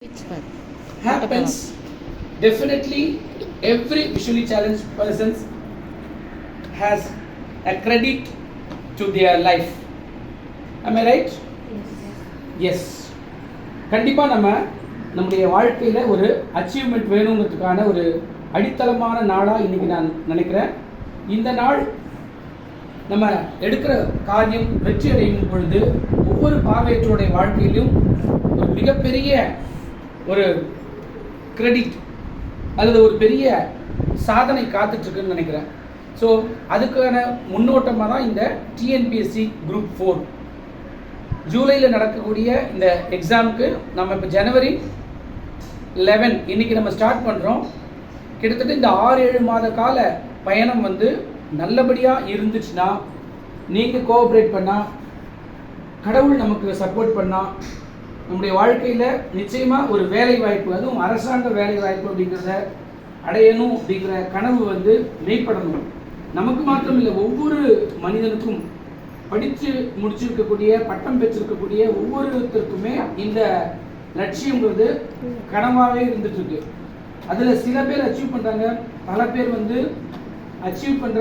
Which one? Happens. Definitely, every visually challenged person has a credit to their life. Am I right? Yes. கண்டிப்பாக நம்முடைய வாழ்க்கையில் ஒரு achievement வேணுங்கிறதுக்கான ஒரு அடித்தளமான நாளாக இன்றைக்கி நான் நினைக்கிறேன். இந்த நாள் நம்ம எடுக்கிற காரியம் வெற்றி அடையும் பொழுது ஒவ்வொரு பார்வையற்றோடைய வாழ்க்கையிலும் ஒரு மிகப்பெரிய ஒரு கிரெடிட் அல்லது ஒரு பெரிய சாதனை காத்துட்ருக்குன்னு நினைக்கிறேன். ஸோ அதுக்கான முன்னோட்டமாக தான் இந்த டிஎன்பிஎஸ்சி குரூப் 4 ஜூலையில் நடக்கக்கூடிய இந்த எக்ஸாமுக்கு நம்ம இப்போ ஜனவரி 11 இன்றைக்கி நம்ம ஸ்டார்ட் பண்ணுறோம். கிட்டத்தட்ட இந்த 6-7 மாத கால பயணம் நல்லபடியாக இருந்துச்சுன்னா, நீங்கள் கோஆப்ரேட் பண்ணால், கடவுள் நமக்கு சப்போர்ட் பண்ணால், நம்முடைய வாழ்க்கையில் நிச்சயமாக ஒரு வேலை வாய்ப்பு, அதுவும் அரசாங்க வேலை வாய்ப்பு அப்படிங்கிறத அடையணும் அப்படிங்கிற கனவு மெய்ப்படணும். நமக்கு மாத்திரம் இல்லை, ஒவ்வொரு மனிதனுக்கும் படித்து முடிச்சிருக்கக்கூடிய பட்டம் பெற்றிருக்கக்கூடிய ஒவ்வொருத்தருக்குமே இந்த லட்சியங்கிறது கனவாகவே இருந்துட்டு இருக்கு. அதில் சில பேர் அச்சீவ் பண்ணுறாங்க, பல பேர் அச்சீவ் பண்ணுற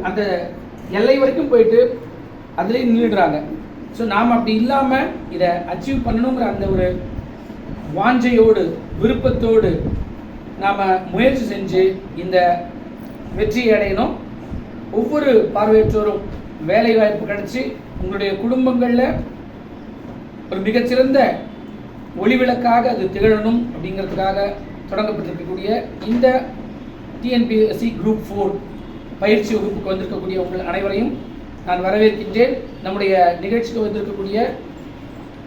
அந்த எல்லை வரைக்கும் போயிட்டு அதிலே நின்றுடுறாங்க. ஸோ நாம் அப்படி இல்லாமல் இதை அச்சீவ் பண்ணணுங்கிற அந்த ஒரு வாஞ்சையோடு விருப்பத்தோடு நாம் முயற்சி செஞ்சு இந்த வெற்றியை அடையணும். ஒவ்வொரு பார்வையற்றோரும் வேலை வாய்ப்பு கிடைச்சி உங்களுடைய குடும்பங்களில் ஒரு மிகச்சிறந்த ஒளிவிளக்காக அது திகழணும் அப்படிங்கிறதுக்காக தொடங்கப்பட்டிருக்கக்கூடிய இந்த டிஎன்பிஎஸ்சி குரூப் 4 பயிற்சி வகுப்புக்கு வந்திருக்கக்கூடிய உங்கள் அனைவரையும் நான் வரவேற்கின்றேன். நம்முடைய நிகழ்ச்சிக்கு வந்திருக்கக்கூடிய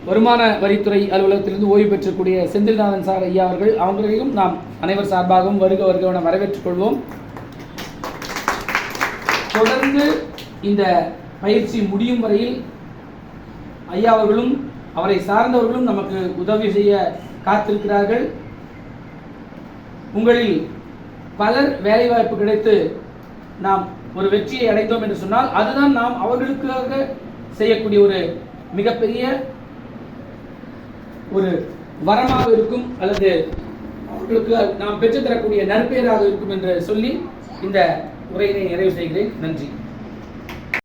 வருமான வரித்துறை அலுவலகத்திலிருந்து ஓய்வு பெற்றக்கூடிய செந்தில்நாதன் சார் ஐயா அவர்களையும் நாம் அனைவர் சார்பாகவும் வருக வரவேற்றுக் கொள்வோம். தொடர்ந்து இந்த பயிற்சி முடியும் வரையில் ஐயா அவர்களும் அவரை சார்ந்தவர்களும் நமக்கு உதவி செய்ய காத்திருக்கிறார்கள். உங்களில் பலர் வேலைவாய்ப்பு கிடைத்து நாம் ஒரு வெற்றியை அடைந்தோம் என்று சொன்னால் அதுதான் நாம் அவர்களுக்காக செய்யக்கூடிய ஒரு மிகப்பெரிய ஒரு வரமாக இருக்கும், அல்லது அவர்களுக்கு நாம் பெற்றுத்தரக்கூடிய நற்பெயராக இருக்கும் என்று சொல்லி இந்த உரையினை நிறைவு செய்கிறேன். நன்றி.